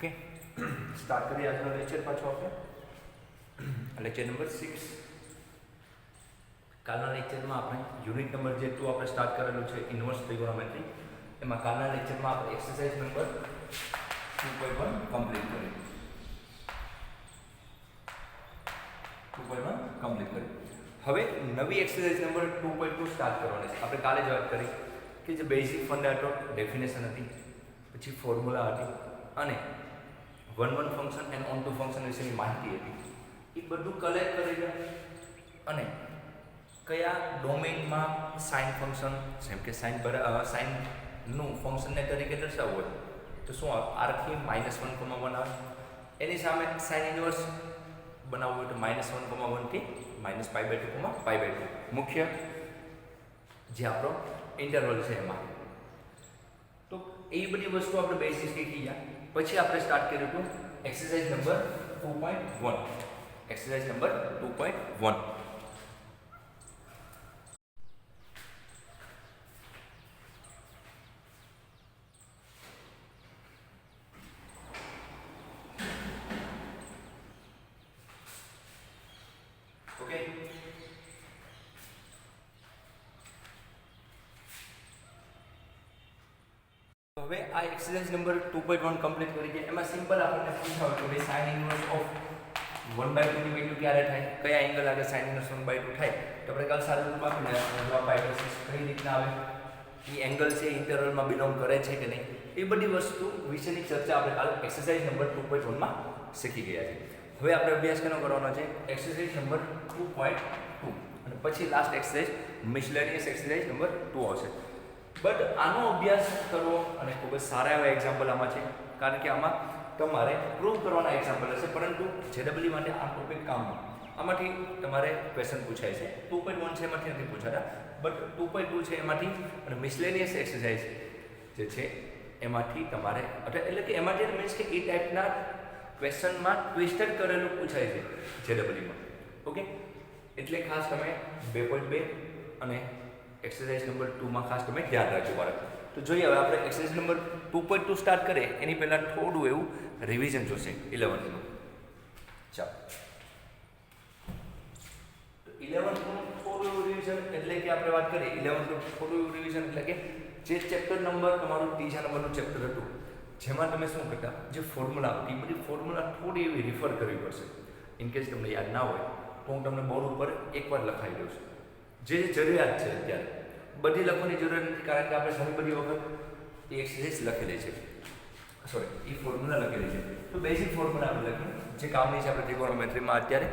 Okay start કરીએ આજનો lecture પાછો આપણે લેક્ચર નંબર 6. કાલના લેક્ચરમાં આપણે યુનિટ નંબર જે 2 આપણે સ્ટાર્ટ કરેલું છે ઇન્વર્સ ટ્રિગોનોમેટ્રી, એમાં કાલના લેક્ચરમાં આપણે એક્સરસાઇઝ નંબર 2.1 કમ્પ્લીટ કરી. હવે નવી એક્સરસાઇઝ નંબર 2.2 સ્ટાર્ટ કરવાની છે. આપણે કાલે જ વાત કરી કે જે બેઝિક ફંડામેન્ટલ ડેફિનેશન હતી, પછી ફોર્મ્યુલા હતી અને one function and on two function વિશેની માહિતી હતી, એ બધું કલેક્ટ કરીને અને કયા ડોમેઇનમાં સાઇન ફંક્શન જેમ કે સાઇનનું ફંક્શનને તરીકે દર્શાવવું હોય તો શું આવે, આરથી -1,1 આવે. એની સામે સાઇન ઇન્વર્સ બનાવવું હોય તો -1,1 થી -π/2, π/2 મુખ્ય જે આપણો ઇન્ટરવલ છે એમાં. તો એ બધી વસ્તુ આપણે બેસિક શીખી ગયા. પછી આપણે સ્ટાર્ટ કર્યું હતું exercise number 2.1. Exercise number 2.1. Okay, હવે આ એક્સરસાઇઝ નંબર 2.1 કમ્પ્લીટ કરી છે. એમાં સિમ્પલ આપણને પૂછાયું કે ભાઈ સાઇન ઇન્વર્સ ઓફ 1/2 ની વેલ્યુ ક્યારે થાય, કયા એંગલ આગળ સાઇન ઇન્વર્સ 1/2 થાય, તો આપણે કાલ સારું રૂપ આપીને જવાબ પાઇથોસિસ કઈ રીતના આવે, એ એંગલ છે ઇન્ટરવલમાં બિલોંગ કરે છે કે નહીં, એ બધી વસ્તુ વિશેની ચર્ચા આપણે કાલ એક્સરસાઇઝ નંબર 2.1 માં શીખી ગયા છે. હવે આપણે અભ્યાસ કેનો કરવાનો છે, એક્સરસાઇઝ નંબર 2.2 અને પછી લાસ્ટ એક્સરસાઇઝ મિસલેનિયસ એક્સરસાઇઝ નંબર 2 આવશે. બટ આનો અભ્યાસ કરવો અને ખૂબ જ સારા એવા એક્ઝામ્પલ આમાં છે, કારણ કે આમાં તમારે પ્રૂવ કરવાના એક્ઝામ્પલ હશે, પરંતુ જેડબલ્યુ માટે આ ટોપિક કામનો. આમાંથી તમારે ક્વેશ્ચન પૂછાય છે. 2.1 છે એમાંથી નથી પૂછાતા, બટ 2.2 છે એમાંથી અને મિસલેનિયસ એક્સરસાઇઝ જે છે એમાંથી તમારે એટલે કે એમાંથી મીન્સ કે એ ટાઈપના ક્વેશ્ચનમાં ટ્વિસ્ટેડ કરેલું પૂછાય છે જેડબલ્યુમાં. ઓકે, એટલે ખાસ તમે 2.2 અને એક્સરસાઇઝ નંબર 2 માં ખાસ તમે ધ્યાન રાખજો બાળક. તો જોઈએ હવે આપણે એક્સરસાઇઝ નંબર 2.2 સ્ટાર્ટ કરીએ એની પહેલાં થોડું એવું રિવિઝન જોશે 11નું. ચાલો, તો 11નું થોડું એવું રિવિઝન એટલે કે આપણે વાત કરીએ 11નું થોડું એવું રિવિઝન એટલે કે જે ચેપ્ટર નંબર તમારું ત્રીજા નંબરનું ચેપ્ટર હતું, જેમાં તમે શું કરતા, જે ફોર્મ્યુલા હતી એ બધી ફોર્મ્યુલા થોડી એવી રિફર કરવી પડશે. ઇનકેસ તમને યાદ ના હોય તો હું તમને બોર્ડ ઉપર એકવાર લખાઈ દઉં છું. જે જરૂરિયાત છે અત્યારે બધી લખવાની જરૂર નથી, કારણ કે આપણે ઘણી બધી વખત એ એક્સરસાઇઝ લખેલી છે, સોરી એ ફોર્મ્યુલા લખેલી છે. તો બેઝિક ફોર્મ્યુલા આપણે લખીએ જે કામની છે આપણે ટ્રિગોનોમેટ્રીમાં અત્યારે.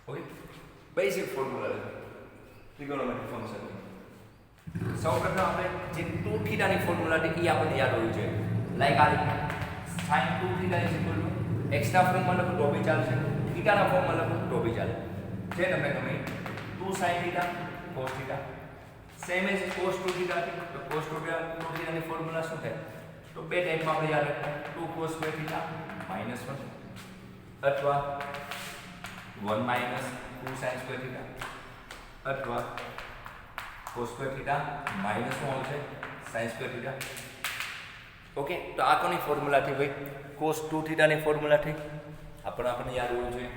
ઓકે, બેઝિક ફોર્મ્યુલા લખીએ ટ્રિગોનોમેટ્રી ફંક્શન. સૌપ્રથમ આપણે જે 2θ ની ફોર્મ્યુલા હતી એ આપણને યાદ હોવી જોઈએ. લાઈક આ રીતે sin 2θ x ના ફોર્મમાં લખો તો બી ચાલશે, θ ના ફોર્મમાં લખો તો બી ચાલે. જે તમે 2 sin θ cos θ same as cos 2θ હતી, તો cos 2θ ની ફોર્મ્યુલા શું થાય, તો બે ટાઈપમાં આપણે યાદ રાખીએ, 2 cos square θ -1 અથવા 1 - 2 sin square θ અથવા cos square θ માઇનસ શું આવશે sin square θ. ઓકે, તો આ કોની ફોર્મ્યુલા થઈ ભાઈ, cos 2θ ની ફોર્મ્યુલા થઈ, આપણને યાદ હોવું જોઈએ.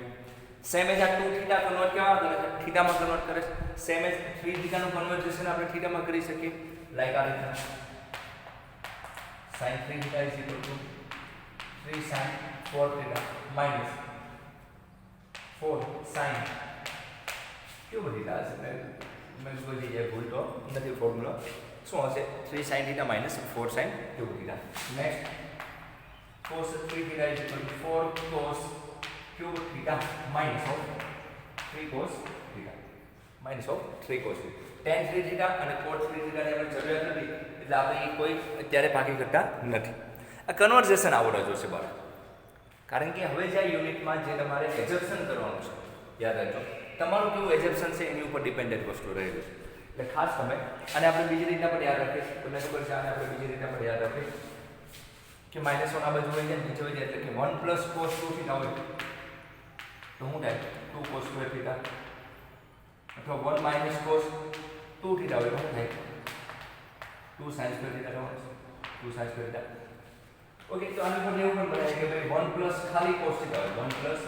સેમ એજ આ 2θ કન્વર્ટ કેવા કરે છે, થીટામાં કન્વર્ટ કરે છે. સેમ એજ 3θ નું કન્વર્ઝેશન આપણે થીટામાં કરી શકીએ, લાઈક આ રીતે sin 3θ 3 sin 4θ માઇનસ 4 sin કેવું બધી થશે, મેં કોઈ જગ્યાએ ભૂલ તો નથી. ફોર્મ્યુલા શું હશે, 3 sin θ - 4 sin cube θ. Next cos 3θ 4 cos cube θ minus of 3 cos θ minus of 3 cos θ. tan 3θ અને cos 3θ ની આપણે જરૂરિયાત નથી, એટલે આપણે એ કોઈ અત્યારે ભાગી કરતા નથી. આ કન્વર્ઝેશન આવડવા જોશે બાળક, કારણ કે હવે જે યુનિટમાં જે તમારે એજપ્શન કરવાનું છે, યાદ રાખજો તમારું કેવું એજપ્શન છે એની ઉપર ડિપેન્ડન્ટ વસ્તુ રહેલું છે. એટલે ખાસ તમે અને આપણે બીજી રીતના પણ યાદ રાખીએ, તમને ખબર છે આને આપણે બીજી રીતના પણ યાદ રાખીએ કે -1 આ બાજુ હોય જાય નીચે હોય જાય, એટલે કે 1 + cos 2θ હોય તો શું થાય 2 cos સ્ક્વેર થીટા અથવા 1 માઇનસ cos 2 થીટા હોય તો શું થાય 2 sin સ્ક્વેર થીટા થવાનું છે 2 sin સ્ક્વેર થીટા. ઓકે, તો આની પર એવું પણ બનાવે કે ભાઈ 1 પ્લસ ખાલી cos થીટા હોય 1 પ્લસ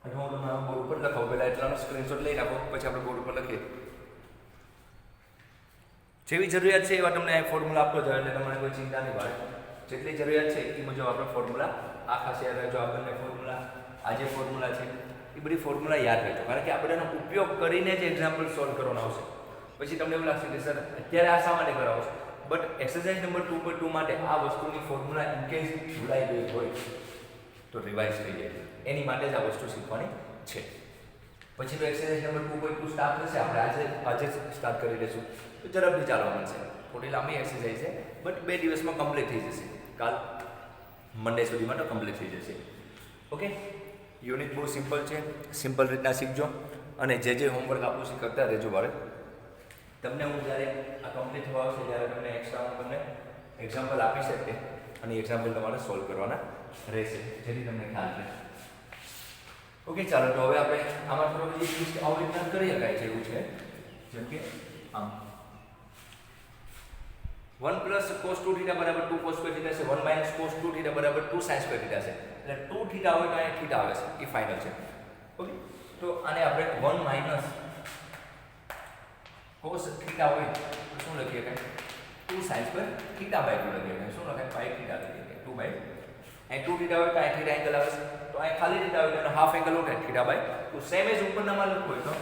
અથવા હું તમને બોર્ડ ઉપર લખાવું પહેલાં એટલાનો સ્ક્રીનશોટ લઈ રાખો પછી આપણે બોર્ડ ઉપર લખીએ. જેવી જરૂરિયાત છે એવા તમને ફોર્મ્યુલા આપતો જાય એટલે તમારે કોઈ ચિંતા નહીં પડે. જેટલી જરૂરિયાત છે એ મુજબ આપણે ફોર્મ્યુલા આખા શેર રહેજો. આ બંને ફોર્મ્યુલા આ જે ફોર્મ્યુલા છે એ બધી ફોર્મ્યુલા યાદ રહેજો, કારણ કે આ બધાનો ઉપયોગ કરીને જ એક્ઝામ્પલ સોલ્વ કરવાનો આવશે. પછી તમને એવું લાગશે કે સર અત્યારે આ શા માટે કરાવો છો, બટ એક્સરસાઇઝ નંબર 2.2 માટે આ વસ્તુની ફોર્મ્યુલા ઇન કેસ ભૂલાઈ ગઈ હોય તો રિવાઇઝ થઈ જાય, એની માટે જ આ વસ્તુ શીખવાની છે. પછી તો એક્સરસાઇઝ નંબર 2.2 સ્ટાર્ટ થશે, આપણે આજે સ્ટાર્ટ કરી દઈશું. તો ઝડપથી ચાલવાનું છે, થોડી લાંબી એક્સરસાઇઝ છે બટ 2 દિવસમાં કમ્પ્લીટ થઈ જશે. કાલ મંડે સુધીમાં તો કમ્પ્લીટ થઈ જશે. ઓકે, યુનિટ બહુ સિમ્પલ છે, સિમ્પલ રીતના શીખજો અને જે હોમવર્ક આપું છું કરતા રહેજો. બાળક તમને હું જ્યારે આ કમ્પ્લીટ થવા આવશે ત્યારે તમને એક્સ્ટ્રા હું તમને એક્ઝામ્પલ આપી શકે અને એક્ઝામ્પલ તમારે સોલ્વ કરવાના રહેશે, જેથી તમને ખ્યાલ રહે. ઓકે, ચાલો તો હવે આપણે આમાં થોડો એક લિસ્ટ આવી રીતના કરી શકાય છે એવું છે, જેમ કે આમ 1 પ્લસ cos 2 થીટા બરાબર 2 cos સ્ક્વેર થીટા છે, 1 માઇનસ cos 2 થીટા બરાબર 2 sin સ્ક્વેર થીટા છે. એટલે 2 થીટા હોય તો અહીંયા થીટા આવે છે, એ ફાઇનલ છે. ઓકે, તો આને આપણે 1 માઇનસ cos થીટા હોય તો શું લખીએ કે 2 sin સ્ક્વેર થીટા બાય 2 લખીએ કે શું લખાય પાઈ થીટા લખીએ કે 2 બાય અહીં 2 થીટા હોય તો અહીં થીટા એંગલ આવે છે, તો અહીં ખાલી થીટા હોય તો એનો હાફ એંગલ ઉઠે થીટા બાય 2. સેમ એજ ઉપરનામાં લખવું હોય તો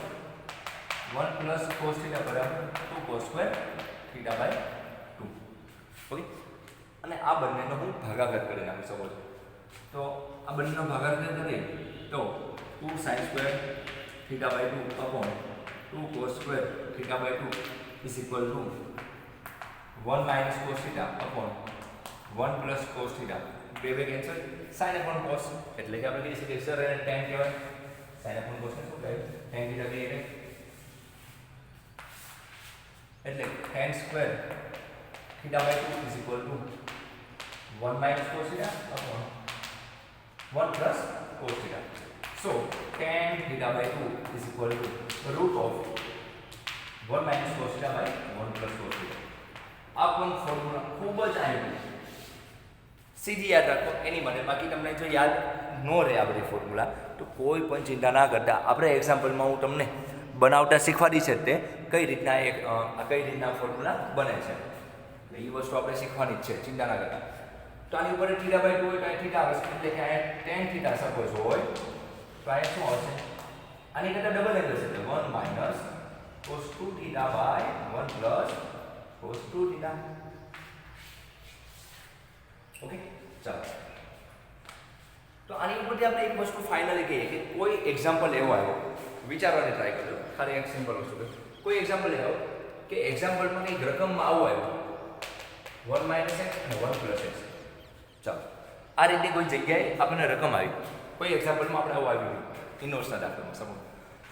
1 પ્લસ cos થીટા બરાબર 2 cos square theta by 2. Okay, અને આ બંનેનો હું ભાગાકાર કરી નાખી શકો છો. તો આ બંનેનો ભાગાકાર કરીએ તો 2 sin square theta by 2 upon 2 cos square theta by 2 is equal to 1 minus cos theta upon 1 plus cos theta. બે કેન્સલ, sin અપોન cos એટલે કે આપણે કહી શકીએ સર એને tan કહેવાય. sin અપોન cos ને શું કહેવાય? tan થીટા કહીએ એટલે tan square theta by 2 is equal to 1 minus cos theta upon 1 plus cos theta. So tan theta by 2 is equal to root of 1 minus cos theta by 1 plus cos theta. આ પણ formula ખૂબ જ આવ્યું, સીધી યાદ રાખો એની માટે. બાકી તમને જો યાદ ન રહે આ બધી ફોર્મ્યુલા તો કોઈ પણ ચિંતા ના કરતા આપણે એક્ઝામ્પલમાં હું તમને બનાવતા શીખવાડી છે તે કઈ રીતના ફોર્મ્યુલા બને છે. એ વસ્તુ આપણે શીખવાની જ છે, ચિંતા ના કરતા. તો આની ઉપર થીટા બાય 2 હોય તો અહીં થીટા આવે છે, એટલે કે અહીંયા tan થીટા સપોઝ હોય તો અહીંયા શું આવશે? આની કરતા ડબલ એંગલ છે, 1 minus cos 2 theta by 1 plus cos 2 theta. Okay, ચાલો. તો આની ઉપરથી આપણે એક વસ્તુ ફાઇનલી કહીએ કે કોઈ એક્ઝામ્પલ એવો આવ્યો, વિચારવાની ટ્રાય કરજો. ખાલી એક સિમ્પલ વસ્તુ કોઈ એક્ઝામ્પલ એવો કે એક્ઝામ્પલમાં કંઈક રકમમાં આવું આવ્યું 1 માઇનસ x અને 1 પ્લસ x. ચાલો, આ રીતની કોઈ જગ્યાએ આપણને રકમ આવી, કોઈ એક્ઝામ્પલમાં આપણે આવું આવ્યું ઇન્વર્સના દાખલામાં સમજો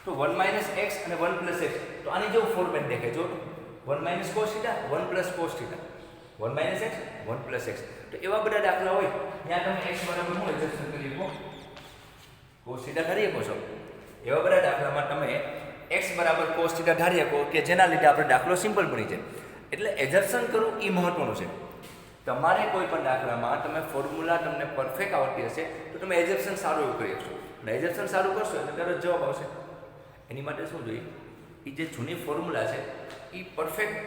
તો 1 માઇનસ x અને 1 પ્લસ x. તો આની જેવું ફોર્મેટ દેખાય જો 1 minus cos theta 1 plus cos theta 1 minus x 1 plus x. તો એવા બધા દાખલા હોય ત્યાં તમે x બરાબર શું એડજસ્ટ કરી શકો, cos થીટા ધારી શકો છો. એવા બધા દાખલામાં તમે x બરાબર cos થીટા ધારી શકો કે જેના લીધે આપણે દાખલો સિમ્પલ બની જાય. એટલે એજપ્શન કરવું એ મહત્વનું છે. તમારે કોઈ પણ દાખલામાં તમે ફોર્મ્યુલા તમને પરફેક્ટ આવડતી હશે તો તમે એજપ્શન સારું એવું કરી શકશો. અને એજપ્શન સારું કરશો એટલે તરત જવાબ આવશે. એની માટે શું જોઈએ, એ જે જૂની ફોર્મ્યુલા છે એ પરફેક્ટ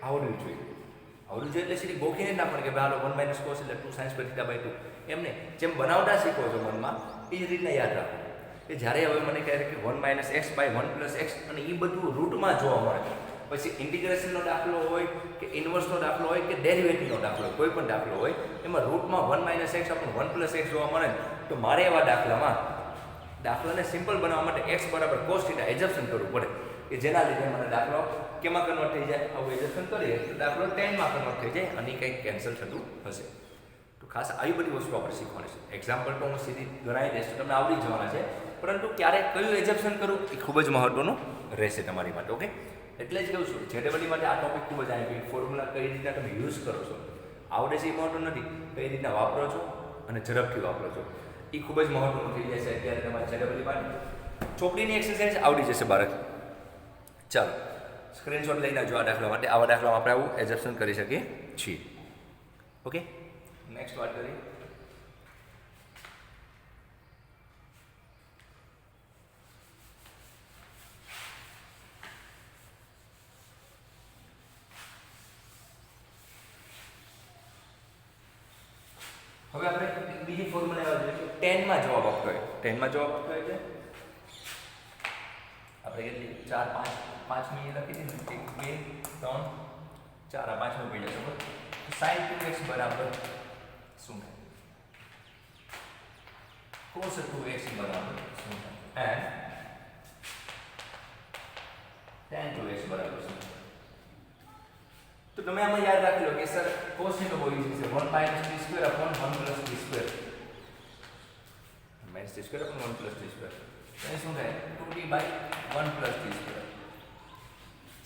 આવડવી જોઈએ. આવડવું જોઈએ એટલે સીધી ગોખીને ના પણ કે ભાઈ હાલો 1 માઇનસ cos એટલે 2 sin સ્ક્વેર થીટા બાય 2 એમને જેમ બનાવતા શીખો છો મનમાં એ જ રીતના યાદ રાખો કે જ્યારે હવે મને કહે કે 1 minus x by 1 plus x અને એ બધું રૂટમાં જોવા મળે. પછી ઇન્ટિગ્રેશનનો દાખલો હોય કે ઇન્વર્સનો દાખલો હોય કે ડેરિવેટિવનો દાખલો હોય, કોઈ પણ દાખલો હોય એમાં રૂટમાં 1 માઇનસ એક્સ આપણને 1 પ્લસ એક્સ જોવા મળે તો મારે એવા દાખલાને સિમ્પલ બનાવવા માટે x બરાબર cos થીટા એજપ્શન કરવું પડે કે જેના લીધે મને દાખલો કેમાં કન્વર્ટ થઈ જાય. આવું એજપ્શન કરીએ તો દાખલો 10માં કન્વર્ટ થઈ જાય અને કંઈક કેન્સલ થતું હશે. તો ખાસ આવી બધી વસ્તુ આપણે શીખવાની છે. એક્ઝામ્પલ તો હું સીધી ગણાવી દઈશ તો તમને આવડી જવાના છે, પરંતુ ક્યારે કયું એજપ્શન કરવું એ ખૂબ જ મહત્વનું રહેશે તમારી માટે. ઓકે, એટલે જ કહું છું જેડબલઈ માટે આ ટોપિક ખૂબ જ આવી ફોર્મ્યુલા કઈ રીતના તમે યુઝ કરો છો આવડે છે એ મહત્વ નથી, કઈ રીતના વાપરો છો અને ઝડપથી વાપરો છો એ એ ખૂબ જ મહત્વનું થઈ જશે અત્યારે તમારે ZEE માટે. ચોપડીની એક્સરસાઇઝ આવડી જશે બાળક. ચાલો સ્ક્રીનશોટ લઈને જો આ દાખલા માટે આવા દાખલામાં આપણે આવું એઝપ્શન કરી શકીએ છીએ. ઓકે, નેક્સ્ટ વાત કરીએ. હવે આપણે બીજી ફોર્મ્યુલા લેવા જોઈએ. 10 માં જવાબ આપતો હોય, 10 માં જવાબ આપતો હોય એટલે આપણે કેટલી 4 5 મિનિટ લખી દીધી ને 1 2 3 4 આ પાંચમો પડી જશે બરાબર. sin 2x બરાબર શું થાય? cos 2x બરાબર શું થાય? and tan 2x બરાબર શું થાય? તો તમે આમાં યાદ રાખી લો કે સર cos ની તો કોઈ છે 1 minus t square upon 1 plus t square minus t square upon 1 plus t square તો એ શું થાય 2t by 1 plus t square.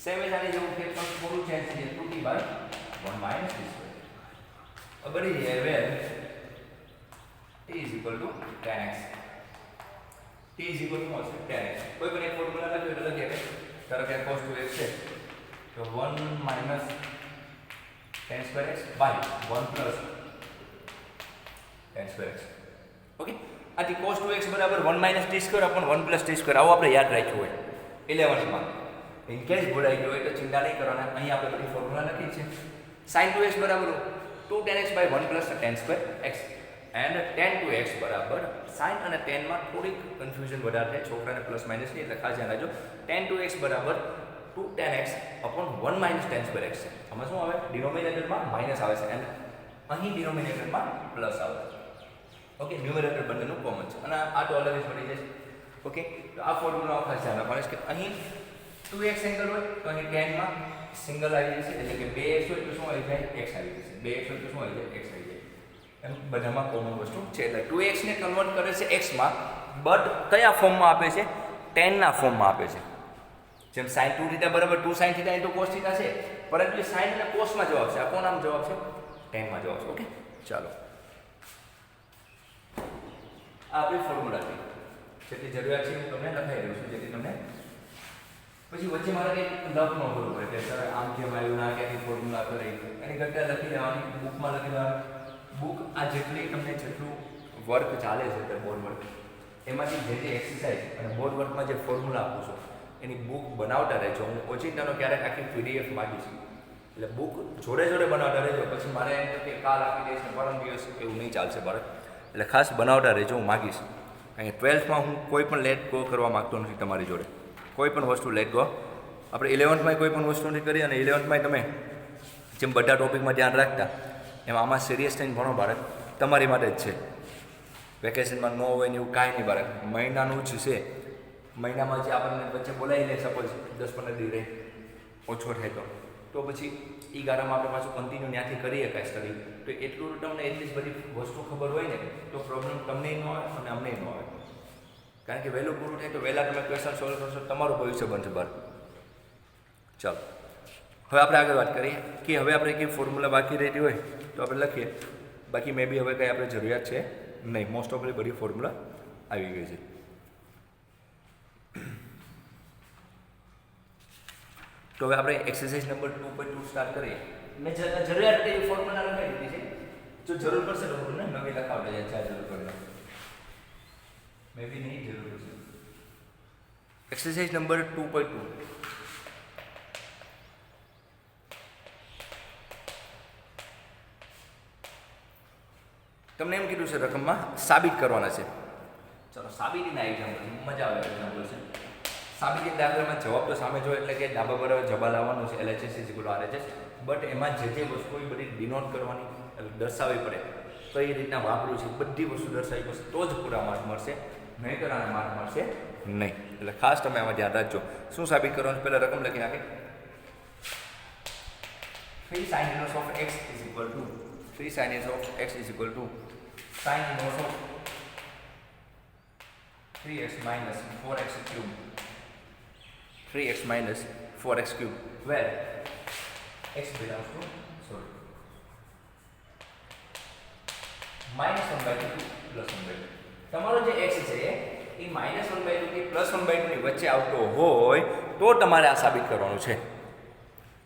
Same જ આની જેવું કે પણ થોડું ચેન્જ થઈ જાય 2t by 1 minus t square. અબડી જાય વેર t is equal to tan x. t is equal to what? tan x. કોઈ પણ એક ફોર્મ્યુલા લખ્યો એટલે લખીએ કે ધારો કે cos 2x છે તો 1 minus tan square x by 1 plus tan square x. Okay, આથી cos 2x બરાબર 1 minus t square upon 1 plus t square આવો આપણે યાદ રાખ્યું હોય 11th માં. ઇન કેસ ભૂલાઈ ગયો હોય તો ચિંતા નહીં કરવાના. અહીં આપણે બધી ફોર્મ્યુલા લખી છે. sin 2x બરાબર 2 tan x by 1 plus tan square x and tan 2x બરાબર sin અને tan માં થોડીક કન્ફ્યુઝન વધારે થાય છોકરાને પ્લસ માઇનસ ની એટલે ખાસ ધ્યાન રાખજો. tan 2x બરાબર 2 tan x upon 1 minus tan square x છે. આમાં શું આવે? ડિનોમિનેટરમાં માઇનસ આવે છે અને અહીં ડિનોમિનેટરમાં પ્લસ આવે છે. ઓકે, ન્યુમેરેટર બંનેનું કોમન છે અને આ તો અલગ જ મળી જશે. ઓકે, તો આ ફોર્મ્યુલા ખાસ ધ્યાન રાખવાનું છે કે અહીં 2x એંગલ હોય તો અહીં tan માં સિંગલ આવી જશે એટલે કે 2x હોય તો શું આવી જાય? x આવી જશે. 2x હોય તો શું આવી જાય? x આવી જાય. એમ બધામાં કોમન વસ્તુ છે એટલે 2x ને કન્વર્ટ કરે છે x માં, બટ કયા ફોર્મમાં આપે છે? tan ના ફોર્મમાં આપે છે. જેમ sin 2θ બરાબર 2 sin θ into cos θ છે, પરંતુ sin અને cos માં જવાબ છે. આ કોણ આમ જવાબ છે? tan માં જવાબ છે. ઓકે, ચાલો આ આપણી ફોર્મ્યુલા છે. જેટલી જરૂરિયાત છે હું તમને લખાઈ રહ્યો છું જેથી તમને પછી વચ્ચે મારે કંઈક લખ ન કરવું પડે કે સર આમ કેમ આવ્યું ના ક્યાંથી ફોર્મ્યુલા કરી એની કરતાં લખી લેવાની, બુકમાં લખી લેવાની. બુક આ જેટલી તમને જેટલું વર્ક ચાલે છે તે બોર્ડ વર્ક એમાંથી જે જે એક્સરસાઇઝ અને બોર્ડ વર્કમાં જે ફોર્મ્યુલા આપું છું એની બુક બનાવતા રહેજો. હું ઓચિંતાનો ક્યારેક આખી PDF માગીશ એટલે બુક જોડે જોડે બનાવતા રહેજો. પછી મારે એમ કે કાલ આપી દઈશ ને પરમ દિવસ એવું નહીં ચાલશે બાળક. એટલે ખાસ બનાવતા રહેજો. હું માગીશ કારણ કે 12thમાં હું કોઈ પણ લેટ ગો કરવા માગતો નથી તમારી જોડે. કોઈ પણ વસ્તુ લેટ ગો આપણે 11thમાં કોઈ પણ વસ્તુ નથી કરી અને 11thમાં તમે જેમ બધા ટોપિકમાં ધ્યાન રાખતા એમ આમાં સિરિયસ થઈને ભણો બાળક. તમારી માટે જ છે. વેકેશનમાં ન હોય ને એવું કાંઈ નહીં બાળક. મહિનાનું જ છે. મહિનામાં જે આપણને વચ્ચે બોલાવી લે સપોઝ 10-15 દિવસ રહે ઓછો થાય તો પછી એ ગાળામાં આપણે પાછું કન્ટિન્યુ ત્યાંથી કરીએ કાંઈ સ્ટડી તો એટલું તમને એટલી બધી વસ્તુ ખબર હોય ને તો પ્રોબ્લેમ તમને ન આવે અને અમને ન આવે. કારણ કે વહેલું પૂરું થાય તો વહેલા તમે ક્વેશ્ચન સોલ્વ કરશો તમારું ભવિષ્ય બનશે બહાર. ચાલો હવે આપણે આગળ વાત કરીએ કે હવે આપણે કંઈ ફોર્મ્યુલા બાકી રહેતી હોય તો આપણે લખીએ. બાકી મે બી હવે કંઈ આપણે જરૂરિયાત છે નહીં. મોસ્ટ ઓફલી બધી ફોર્મ્યુલા આવી ગઈ છે. તો હવે આપણે એક્સરસાઇઝ નંબર 2.2 સ્ટાર્ટ કરીએ. મેં જરૂરિયાત એ ફોર્મ્યુલા લખાવી દીધી છે. જો જરૂર પડશે તો હું નવી લખાવડે જ્યાં જરૂર પડે. મે બી નહીં જરૂર પડશે. એક્સરસાઇઝ નંબર 2.2 તમને એમ કીધું છે રકમમાં સાબિત કરવાના છે. ચલો સાબિતીના એક્ઝામ્પલ મજા આવે એક્ઝામ્પલ છે. સાબિતી દાખલામાં જવાબ તો સામે જો એટલે કે ડાબા બરાબર જવાબ લાવવાનું છે LHS RHS, બટ એમાં જે જે વસ્તુ એ બધી ડિનોટ કરવાની દર્શાવવી પડે કઈ રીતના વાપરવું છે બધી વસ્તુ દર્શાવવી પડશે તો જ પૂરા માર્ક મળશે, નહીં તો આના માર્ક મળશે નહીં. એટલે ખાસ તમે આમાં ધ્યાન રાખજો. શું સાબિત કરવાનું? પહેલાં રકમ લખી નાખે 3 sin inverse of x is equal to 3 sin inverse of x is equal to sin inverse of 3x minus 4x cube 3x minus 4x cube where x belongs to minus 1 by 2 plus 1 by 2. તમારો જે x છે એ -1/2 થી +1/2 ની વચ્ચે આવતો હોય તો તમારે આ સાબિત કરવાનું છે.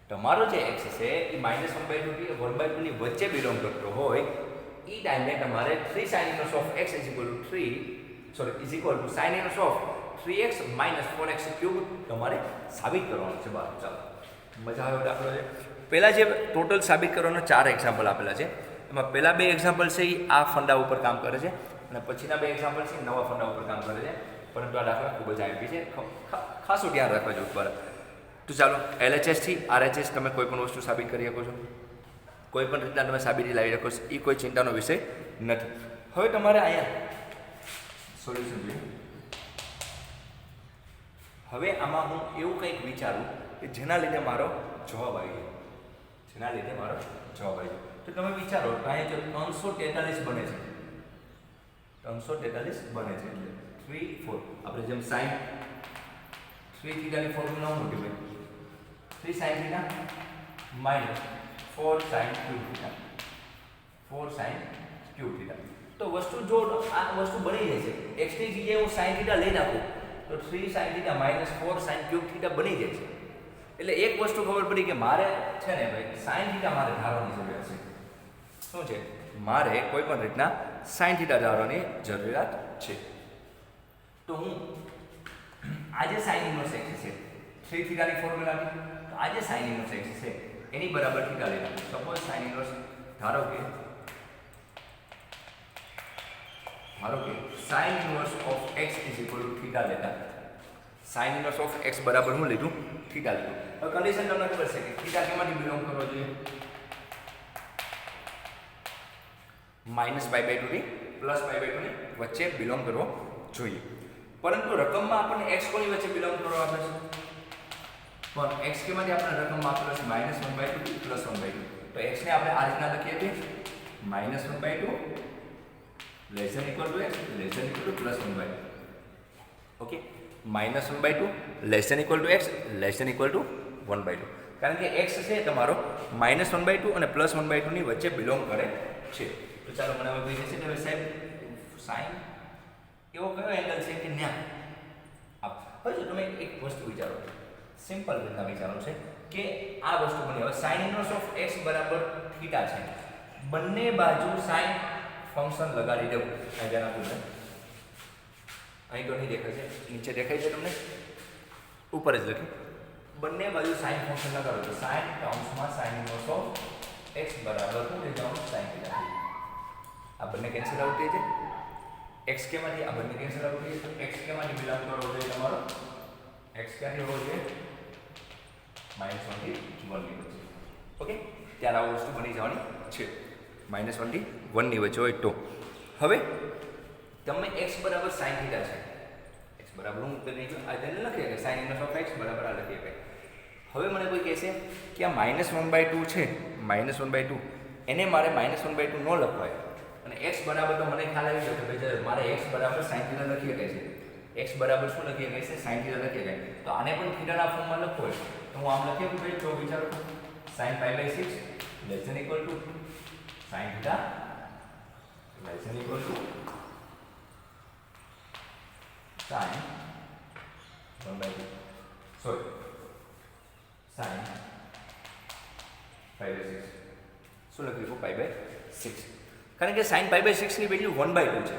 તમારો જે x છે એ -1/2 થી 1/2 ની વચ્ચે બિલોંગ કરતો હોય એ ટાઈમે તમારે 3 sin inverse of x is equal to sin inverse of 3x - 4x cube તમારે સાબિત કરવાનું છે. બરાબર, ચાલો મજા આવે દાખલો છે. પહેલાં જે ટોટલ સાબિત કરવાના 4 એક્ઝામ્પલ આપેલા છે એમાં પહેલાં 2 એક્ઝામ્પલ છે એ આ ફંડા ઉપર કામ કરે છે અને પછીના 2 એક્ઝામ્પલ છે નવા ફંડા ઉપર કામ કરે છે, પરંતુ આ દાખલા ખૂબ જ આઈપી છે, ખાસું ધ્યાન રાખવા જેવું. બરાબર, તો ચાલો LHS થી RHS તમે કોઈ પણ વસ્તુ સાબિત કરી શકો છો, કોઈ પણ રીતના તમે સાબિતી લાવી શકો છો, એ કોઈ ચિંતાનો વિષય નથી. હવે તમારે અહીંયા સોલ્યુશન જોઈએ. હવે આમાં હું એવું કંઈક વિચારું કે જેના લીધે મારો જવાબ આવી જાય, તો તમે વિચારો કે અહીંયા જો 343 બને છે, 343 બને છે એટલે 3 4 આપણે જેમ sin 3 થીટાની ફોર્મ્યુલા મોટી હોય 3 sin theta minus 4 sin cube theta, 4 sin cube theta. તો વસ્તુ જો આ વસ્તુ બની જાય છે, x ની જગ્યાએ હું sin થીટા લઈ નાખું તો 3 sin theta minus 4 sin cube theta બની જાય છે. એટલે એક વસ્તુ ખબર પડી કે મારે છે ને ભાઈ sin થીટા મારે ધારવાની જરૂરિયાત છે. શું છે? મારે કોઈ પણ રીતના sin થીટા ધારવાની જરૂરિયાત છે. તો હું આજે sin ઇન્વર્સ x છે 3 થીટાની ફોર્મ્યુલાની, તો આજે sin ઇન્વર્સ x છે એની બરાબર થીટા લઈ લઉં. સપોઝ sin ઇન્વર્સ ધારો કે sin inverse of x is equal two theta લેતા, sin ઇન્વર્સ ઓફ x બરાબર હું લીધું થીટા લીધું. હવે કન્ડિશન તમને ખબર છે કે થીટા કેમાંથી બિલોંગ કરવો જોઈએ? -π/2 થી +π/2 ની વચ્ચે બિલોંગ કરવો જોઈએ. પરંતુ રકમમાં આપણને x કોની વચ્ચે બિલોંગ કરવો આપે છે? પણ x કેમાંથી આપણને રકમમાં આપેલો છે -1/2 થી +1/2. તો x ને આપણે આ રીતના લખીએ છીએ -1/2 less than equal to x less than equal to +1/2. Okay, -1/2 less than equal to x less than equal to 1/2. કારણ કે x છે તમારો -1/2 અને +1/2 ની વચ્ચે બિલોંગ કરે છે. તો ચાલો મને હવે કહી દેશે કે સાહેબ sin એવો કયો એંગલ છે કે ન્યા હવે જો તમે એક વસ્તુ વિચારો, સિમ્પલ રીતના વિચારો છે કે આ વસ્તુ બની. હવે sin ઇન્વર્સ ઓફ x બરાબર થીટા છે, બંને બાજુ sin ફંક્શન લગાડી દઉં. અહીં આપું અહીં તો નહીં દેખાય છે, નીચે દેખાય છે તમને, ઉપર જ લખી બંને બાજુ sin ફંક્શન લગાડો તો sin ટર્મ્સમાં sin inverse of x બરાબર શું લઈ જાઉં sin થીટા. આ બંને કેન્સલ આઉટ થઈ જાય, x કેમાંથી આ બંને કેન્સલ આઉટ થઈ જાય. તો x કેમાંથી બિલોંગ કરવો જોઈએ તમારો? x ક્યાંથી હોવો જોઈએ? -1 થી 1 ની વચ્ચે. ઓકે, ત્યારે આ વસ્તુ બની જવાની છે -1 થી 1 ની વચ્ચે હોય તો. હવે તમે x બરાબર sin થીટા છે, x બરાબર હું કરી આ તેને લખીએ કે sin ઇન્વર્સ ઓફ x બરાબર આ લખીએ કે. હવે મને કોઈ કહેશે કે આ -1/2 છે, -1/2 એને મારે -1/2 ન લખવાય અને x બરાબર તો મને ખ્યાલ આવી ગયો કે ભાઈ મારે x બરાબર sin થીટા લખીએ કે છે, x બરાબર શું લખીએ કે છે sin થીટા લખીએ કે. તો આને પણ થીટાના ફોર્મમાં લખવો હોય તો હું આમ લખીએ કે ભાઈ જો વિચારો sin π/6 less than equal to sin theta less than equal to sin 1/2 sorry sin π/6 શું લખ્યું π/6 કારણ કે sin π/6 ની વેલ્યુ 1/2 છે,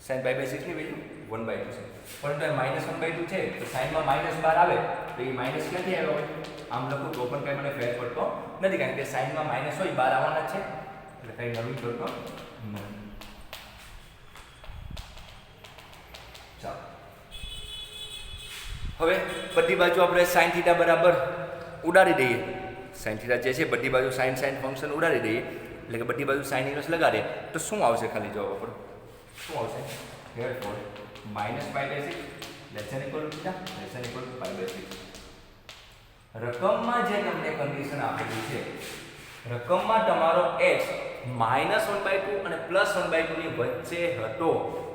sin π/6 ની વેલ્યુ 1/2 છે. પરંતુ -1/2 છે તો સાઈનમાં -12 આવે તો એ માઇનસ ક્યાંથી આવ્યો હોય? આમ લખું તો પણ કંઈ મને ફેર પડતો નથી, કારણ કે સાઈનમાં માઇનસ હોય 12 આવવાના છે એટલે કંઈ નવું જોતો નથી. ચાલો હવે બધી બાજુ આપણે sin થીટા બરાબર ઉડાડી દઈએ. sin થીટા જે છે બધી બાજુ sin ફંક્શન ઉડાડી દઈએ એટલે કે બધી બાજુ sin ઇન્વર્સ લગાડીએ તો શું આવશે? ખાલી જવાબ આપણો શું આવશે? therefore -π/6 less than equal to theta less than equal to π/6. રકમમાં જે તમને કન્ડિશન આપેલી છે, રકમમાં તમારો x -1/2 અને +1/2 ની વચ્ચે હતો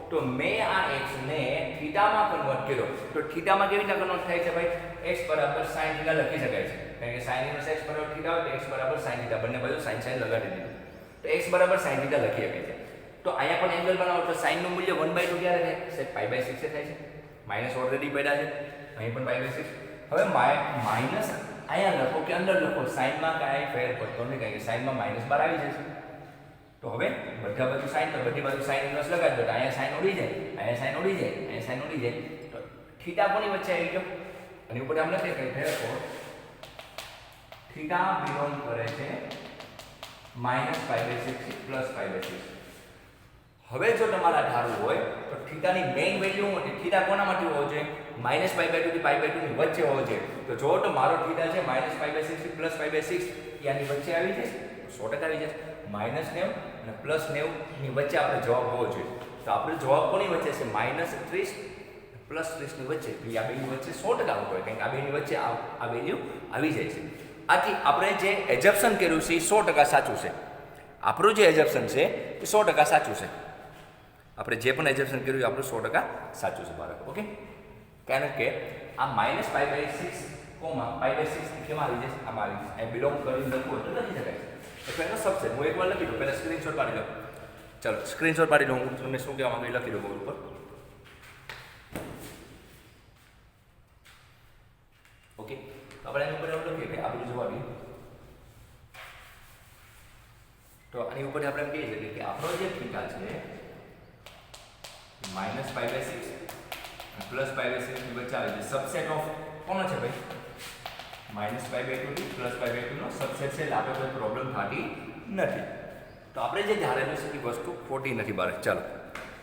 તો મેં આ x ને થીટામાં કન્વર્ટ કર્યો. તો થીટામાં કેવી રીતે કન્વર્ટ થાય છે ભાઈ? x બરાબર sin થીટા લખી શકાય છે, કારણ કે sin ઇન્વર્સ x બરાબર થીટા હોય તો x બરાબર sin થીટા, બંને બાજુ sin લગાડી દીધું તો x બરાબર sin થીટા લખી શકાય છે. તો તો અહીંયા પણ એંગલ બનાવો તો સાઇનનું મૂલ્ય 1/2 ક્યારે થાય? સાહેબ π/6 થાય છે. માઇનસ ઓલરેડી પડ્યા છે, અહીં પણ π/6. હવે માઇનસ અહીંયા લખો કે અંદર લખો, સાઇનમાં કાંઈ ફેર પડતો નહીં, કારણ કે સાઇનમાં -12 આવી જશે. તો હવે બધા બાજુ સાઇન, તો બધી બાજુ સાઇન ઇન્વર્સ લગાવી દો. તો અહીંયા સાઇન ઉડી જાય, અહીંયા સાઇન ઉડી જાય, અહીંયા સાઇન ઉડી જાય. તો થીટા કોની વચ્ચે આવી ગયો? અને ઉપર આમ લખે કે થેરફોર થીટા બિલોંગ કરે છે -π/6 થી +π/6. હવે જો તમારા ધારવું હોય તો થીટાની મેઇન વેલ્યુ શું હતી? થીટા કોના માટે હોવો જોઈએ? -π/2 થી π/2 ની વચ્ચે હોવો જોઈએ. તો જો તો મારો થીટા છે -π/6 થી +π/6, એ આની વચ્ચે આવી જાય તો 100% આવી જશે. -90 અને +90 ની વચ્ચે આપણે જવાબ હોવો જોઈએ. તો આપણે જવાબ કોની વચ્ચે છે? -30 +30 ની વચ્ચે. તો આ બેની વચ્ચે 100% આવતો હોય, કારણ કે આ બેની વચ્ચે આ વેલ્યુ આવી જાય છે. આથી આપણે જે એજપ્શન કર્યું છે એ 100% સાચું છે. આપણું જે એજપ્શન છે એ 100% સાચું છે. આપણે જે પણ એજપ્શન કર્યું એ આપણું 100% સાચું છે બાળકો. ઓકે, કારણ કે આ -π/6 π/6 કેમાં આવી જશે? આમાં આવી જશે. એ બિલોંગ કરીને લખવું હોય તો લખી શકાય છે. એટલે એનો સબસેટ હું એકવાર લખી દઉં, પહેલાં સ્ક્રીનશોટ પાડી લો. ચાલો સ્ક્રીનશોટ પાડી લો. હું તમને શું કહેવા માંગુ એ લખી દઉં બોર્ડ ઉપર. ઓકે, આપણે એની ઉપર એવું લખીએ કે આ બધું જોવા દઈએ. તો આની ઉપર આપણે એમ કહીએ છીએ કે આપણો જે થીટા છે -π/6 અને +π/6 ની વચ્ચે આવે છે. સબસેટ ઓફ કોનો છે ભાઈ? -π/2 થી +π/2 નો સબસેટ છે. એટલે આપણે કોઈ પ્રોબ્લેમ થતી નથી. તો આપણે જે ધારેલું છે એ વસ્તુ ખોટી નથી બાળક. ચાલો,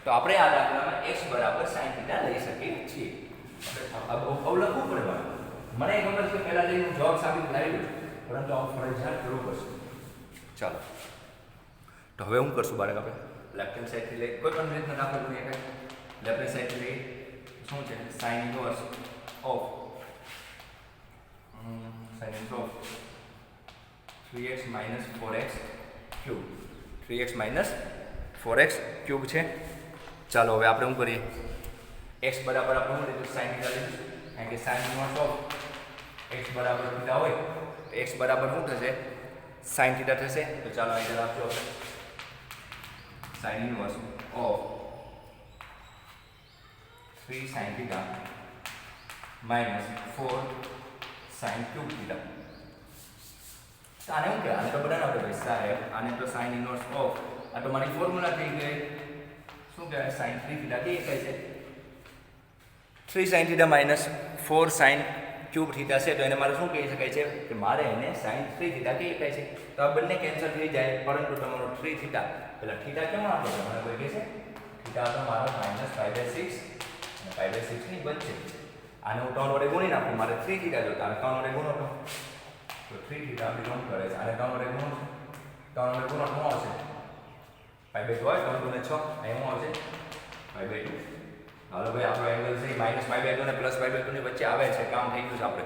તો આપણે આ દાખલામાં x sin θ લઈ શકીએ છીએ. આપણે લખવું પડે બાળક. મને ખબર છે પહેલા જઈને હું જવાબ સાબિત લાવી દઉં, પરંતુ આ ફરજિયાત કરવું પડશે. ચાલો, તો હવે હું કરશું બાળક? આપણે લેફ્ટ હેન્ડ સાઈડથી લઈ કોઈ પણ રીતના દાખલો કરીએ. લેફ્ટ હેન્ડ સાઈડથી લઈ શું છે? sin inverse of 3x - 4x cube. 3x - 4x cube છે. ચાલો હવે આપણે શું કરીએ? x બરાબર આપણે શું લીધું? sin θ લીધું, કારણ કે sin ઇન્વર્સ ઓફ x બરાબર θ હોય તો x બરાબર શું થશે? sin θ થશે. તો ચાલો અહીં આપજો sin inverse of 3 sin θ - 4 sin cube θ. આને શું કહેવાય? આને તો બધા આપણે ભાઈ સાહેબ, આને તો sin ઇન્વર્સ ઓફ, આ તો મારી ફોર્મ્યુલા થઈ ગઈ. શું કહેવાય? sin 3θ કે કહે છે 3 sin θ - 4 sin ક્યુબ θ છે. તો એને મારે શું કહી શકાય છે? કે મારે એને sin 3θ કહી શકાય છે. તો આ બંને કેન્સલ થઈ જાય, પરંતુ તમારો 3θ પેલા θ કેમ આપો? મને કોઈ કહે છે θ તો મારો -π/6 અને π/6 ની વચ્ચે. આને હું 3 વડે ગુણી નાખું, મારે 3θ જોતા, અને 3 વડે ગુણો તો 3θ બિલોંગ કરે છે. આને 3 વડે ગુણો, 3 વડે ગુણો શું આવશે? π/2 હોય, 3 × 6, અહીં શું આવશે? π/2. હાલો ભાઈ, આપણો એંગલ છે -π/2 અને +π/2 ની વચ્ચે આવે છે. કામ થઈ ગયું છે. આપણે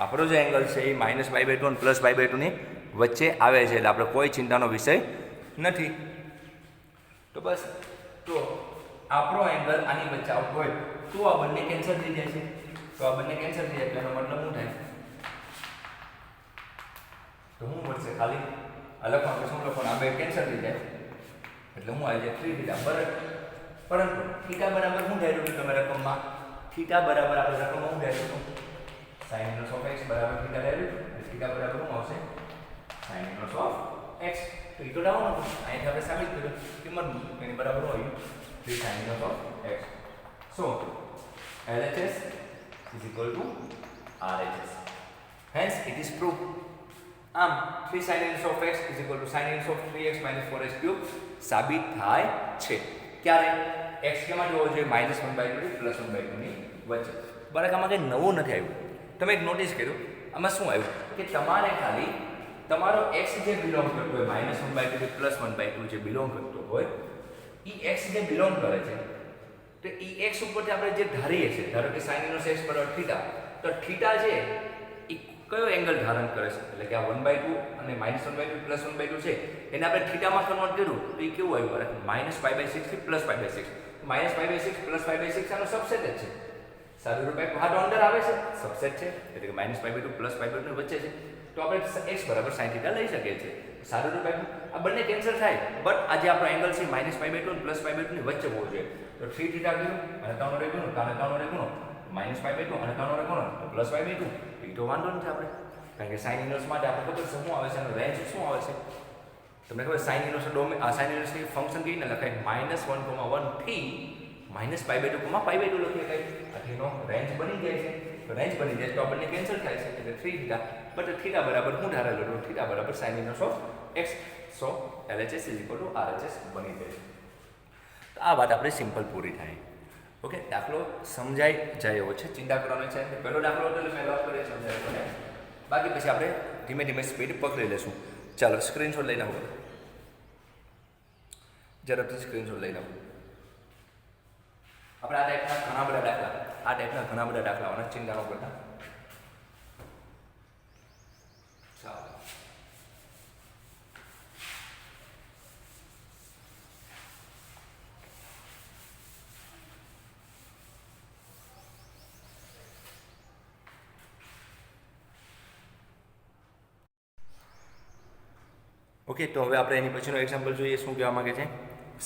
આપણો જે એંગલ છે એ -π/2 અને +π/2 ની વચ્ચે આવે છે. એટલે આપણે કોઈ ચિંતાનો વિષય નથી. તો બસ, તો આપણો એંગલ આની વચ્ચે આવતો હોય તો આ બંને કેન્સલ થઈ જાય છે. તો આ બંને કેન્સલ થઈ જાય, એનો મતલબ શું થાય? તો શું મળશે? ખાલી આ લખવાનું, શું લખવાનું? આ બે કેન્સલ થઈ જાય એટલે હું આવી જાય 3θ બરાબર. પરંતુ θ બરાબર શું થાય? તમે રકમમાં θ બરાબર આપણે રકમમાં શું થાય? sin inverse of x બરાબર θ ડાયરેક્ટ. θ બરાબર શું આવશે? sin inverse of x. તો એ તો ડાઉન હતું, અહીંથી આપણે સાબિત કર્યું કિંમત એની બરાબર હોય 3 sin inverse of x. So LHS is equal to RHS. Hence it is proved. આમ 3 sin inverse of x is equal to sin inverse of 3x - 4x cube સાબિત થાય છે. ક્યારે? x કેમાં જોવો જોઈએ? -1/2 થી +1/2 ની વચ્ચે. બાળક આમાં કંઈ નવું નથી આવ્યું. તમે એક નોટિસ કર્યું, આમાં શું આવ્યું કે તમારે ખાલી તમારો x જે બિલોંગ કરતો હોય -1/2 થી +1/2 જે બિલોંગ કરતો હોય એ x જે બિલોંગ કરે છે, તો એ x ઉપરથી આપણે જે ધારીએ છીએ, ધારો કે sin inverse x બરાબર θ, તો θ છે એ કયો એંગલ ધારણ કરે છે? એટલે કે આ 1/2 અને -1/2 +1/2 છે એને આપણે થીટામાં કન્વર્ટ કર્યું તો એ કેવું આવ્યું? -π/6 થી +π/6. -π/6 +π/6 આનો સબસેટ જ છે. સારું રૂપે હા તો અંદર આવે છે, સબસેટ છે, એટલે કે -π/2 +π/2 ની વચ્ચે છે. તો આપણે x બરાબર sin θ લઈ શકીએ છીએ. સારું રૂપ આપ્યું. આ બંને કેન્સલ થાય, બટ આ જે આપણો એંગલ છે -π/2 અને +π/2 ની વચ્ચે હોવો જોઈએ. તો 3 θ ગયું અને 3 રે ગુણો, કારણ 3 રે ગુણો -π/2 અને 3 રે ગુણો તો +π/2. એ તો વાંધો નથી આપણે, કારણ કે સાઇન ઇન્વર્સ માટે આપણે ખબર છે શું આવે છે, એનો રેન્જ શું આવે છે તમને ખબર. સાઇન ઇન્વર્સ સાઇન ઇન્વર્સની ફંક્શન કેવી રીતે લખાય? -1,1 થી -π/2, π/2 લખીએ કઈ આનો રેન્જ બની જાય છે. તો રેન્જ બની જાય તો આ બંને કેન્સલ થાય છે, એટલે 3 θ. બટ θ બરાબર હું ધારેલો હતો, θ બરાબર sin inverse of x. So LHS RHS બની જાય. તો આ વાત આપણે સિમ્પલ પૂરી થાય. ઓકે, દાખલો સમજાઈ જાય એવો છે, ચિંતા કરવાની છે. પહેલો દાખલો એટલે મેં વાત કરી સમજાય મને, બાકી પછી આપણે ધીમે ધીમે સ્પીડ પકડી લેશું. ચાલો સ્ક્રીનશોટ લઈને આવો, ઝડપથી સ્ક્રીનશોટ લઈને આવો. આપણે આ ટાઈપના ઘણા બધા દાખલાઓના ચિંતા ન કરતા. ચાલો ઓકે, તો હવે આપણે એની પછીનો એક્ઝામ્પલ જોઈએ. શું કહેવા માંગે છે?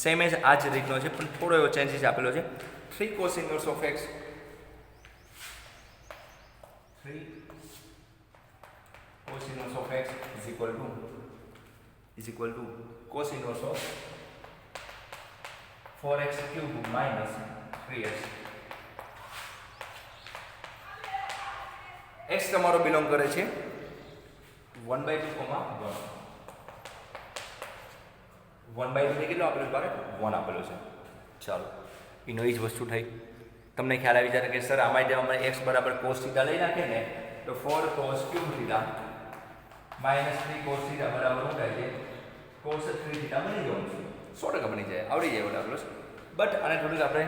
સેમ એજ આ જ રીતનો છે, પણ થોડો એવો ચેન્જીસ આપેલો છે. 3 cos inverse of x, 3 cos inverse of x is equal to cos inverse of 4x cube minus 3x. x તમારો બિલોંગ કરે છે 1/2, 1/2 ને કેટલો આપેલો છે? 1 આપેલો છે. ચાલો, એનો એ જ વસ્તુ થઈ. તમને ખ્યાલ આવી જાય કે સર આમાં જે અમે x બરાબર cos θ લઈ નાખીએ ને, તો 4 cos cube θ minus 3 cos θ બરાબર શું થાય છે? cos 3 θ બની જવાનું છે. 100% બની જાય, આવડી જાય એવો દાખલો છે. બટ આને થોડુંક આપણે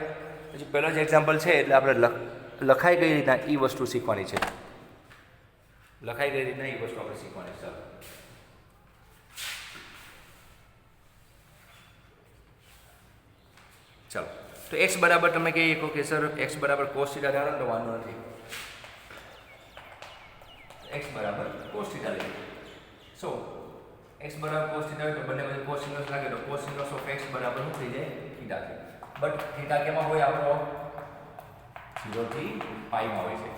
હજી પહેલો જ એક્ઝામ્પલ છે, એટલે આપણે લખાઈ કઈ રીતના એ વસ્તુ શીખવાની છે. લખાઈ કઈ રીતના એ વસ્તુ આપણે શીખવાની છે. ચાલો, તો x બરાબર તમે કહીએ કહો કે સર x બરાબર cos θ ધારો તો વાંધો નથી. x બરાબર cos θ લઈએ. સો x બરાબર cos θ હોય તો બંને બાજુ cos ઇન્વર્સ લાગે તો cos ઇન્વર્સ ઓફ x બરાબર શું થઈ જાય? θ છે. બટ θ કેમાં હોય? આપણો 0 થી π માં હોય છે.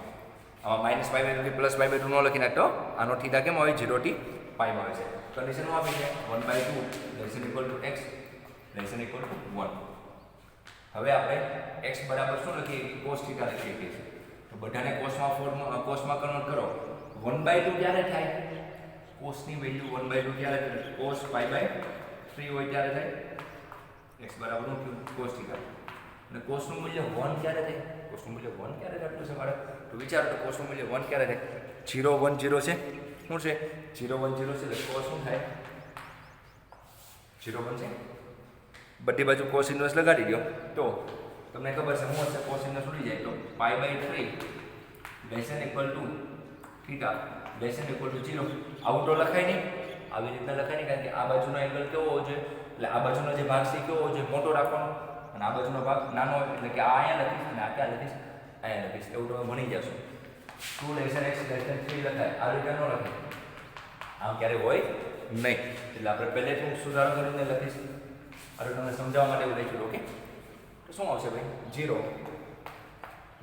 આમાં -π/2 થી +π/2 નો લખી નાખતો. આનો θ કેમ હોય? 0 થી π માં હોય છે. કન્ડિશન માં આપી છે 1/2 x <= 1. હવે આપણે x બરાબર શું લખીએ? cos θ લખીએ છીએ. તો બધાને કોસમાં કન્વર્ટ કરો. 1/2 ક્યારે થાય? cos ની વેલ્યુ 1/2 ક્યારે થાય? cos π/3 હોય ત્યારે થાય. x બરાબર શું થયું? cos θ. અને cos નું મૂલ્ય 1 ક્યારે થાય? cos નું મૂલ્ય 1 ક્યારે થતું છે મારે? તો વિચારો તો cos નું મૂલ્ય 1 ક્યારે થાય? 0 1 0 છે. શું છે? 0 1 0 છે, એટલે cos શું થાય? 0 બનશે. બધી બાજુ cos ઇન્વર્સ લગાડી દો તો તમને ખબર છે શું હશે? cos ઇન્વર્સ ઉડી જાય તો π/3 <= θ <= 0. આવું તો લખાય નહીં, આવી રીતના લખાય નહીં, કારણ કે આ બાજુનો એંગલ કેવો હોવો જોઈએ? એટલે આ બાજુનો જે ભાગ છે કેવો હોવો જોઈએ? મોટો રાખવાનો, અને આ બાજુનો ભાગ નાનો હોય, એટલે કે આ અહીંયા લખીશ અને આ ક્યાં લખીશ? અહીંયા લખીશ. એવું તમે ભણી જશો. 2 x 3 લખાય, આ રીતે ન લખાય, આમ ક્યારે હોય નહીં. એટલે આપણે પહેલેથી હું સુધારો કરીને લખીશ. અરે તમને સમજાવવા માટે એવું લખ્યું. ઓકે, તો શું આવશે ભાઈ? 0 <= θ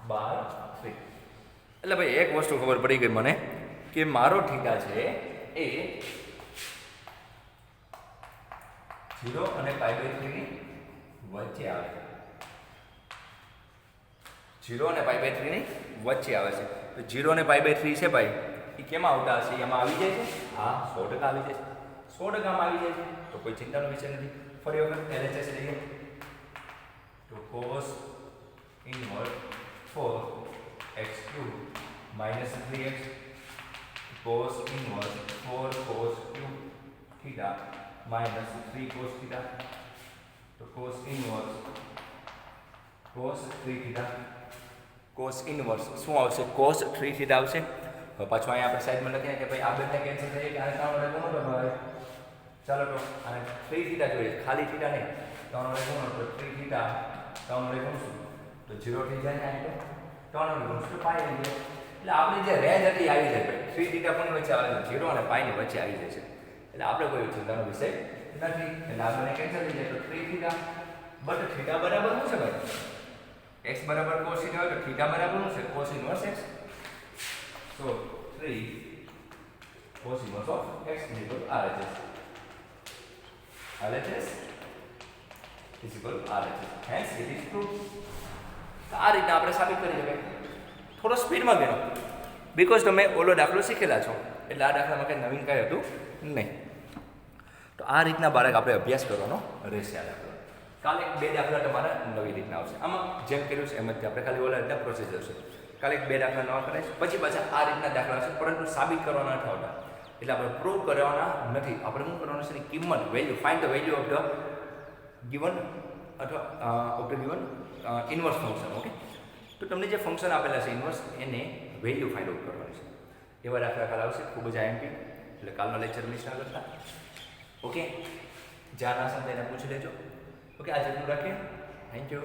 π/3. એટલે ભાઈ એક વસ્તુ ખબર પડી ગઈ મને કે મારો θ છે એ 0 અને π/3 ની વચ્ચે આવે છે. 0 અને π/3 ની વચ્ચે આવે છે. તો 0 અને π/3 છે ભાઈ, એ કેમાં આવતા હશે? એમાં આવી જાય છે. હા, 100% આવી જાય છે. 100% આવી જાય છે, તો કોઈ ચિંતાનો વિષય નથી. ફરી વખત LHS લઈએ તો cos inverse 4x³ minus 3x cos inverse 4 cos cube theta minus 3 cos theta. તો cos inverse cos 3 theta cos inverse શું આવશે? cos 3 theta આવશે. હવે પાછું અહીંયા આપણે સાઈડમાં લખીએ કે ભાઈ આ બંને કેન્સલ થઈ જાય કે આને ત્રણ વડે ગુણો તો ચાલો તો આને 3 થીટા જોઈએ, ખાલી થીટા નહીં. ત્રણ વડે ગુણો તો 3 થીટા ત્રણ વડે ગુણશું તો 0 થઈ જાય ને, આ તો ત્રણ વડે ગુણશું તો પાઈ આવી જાય. એટલે આપણી જે રેન્જ હતી એ આવી જાય ભાઈ 3 થીટા કોની વચ્ચે આવે છે 0 અને પાઈની વચ્ચે આવી જાય છે એટલે આપણે કોઈ ચિંતાનો વિષય નથી એટલે આપણે કેન્સલ થઈ જાય તો 3 થીટા બટ થીટા બરાબર શું છે ભાઈ x બરાબર cos થીટા હોય તો થીટા બરાબર શું છે cos inverse x so 3 cos inverse of x is equal to RHS. RHS is equal to RHS. Hence it is true. આ રીતના આપણે સાબિત કરી શકાય. થોડો સ્પીડમાં ગયો બીકોઝ તમે ઓલો દાખલો શીખેલા છો એટલે આ દાખલામાં કંઈ નવીન કાંઈ હતું નહીં. તો આ રીતના બાળક આપણે અભ્યાસ કરવાનો રહેશે આ દાખલો. કાલે 2 દાખલા તમારા નવી રીતના આવશે. આમાં જેમ કર્યું છે એમ જ આપણે ખાલી ઓલા રીતના પ્રોસેસર છે. કાલે 2 દાખલા નવા કરાય પછી પાછા આ રીતના દાખલા છે પરંતુ સાબિત કરવાના નથી આવતા. એટલે આપણે પ્રૂવ કરવાના નથી. આપણે શું કરવાનું છે કિંમત value find the value of the given અથવા of the given inverse function. Okay, તો તમને જે ફંક્શન આપેલા છે ઇન્વર્સ એને વેલ્યુ ફાઇન્ડ આઉટ કરવાની છે. એવા દાખલા કાલ આવશે ખૂબ જ આઈએમપી એટલે કાલનો લેક્ચર મિસ ના કરતા. ઓકે, જ્યાં ના સમજાય એને પૂછી લેજો. ઓકે, આજે એટલું રાખીએ. Thank you.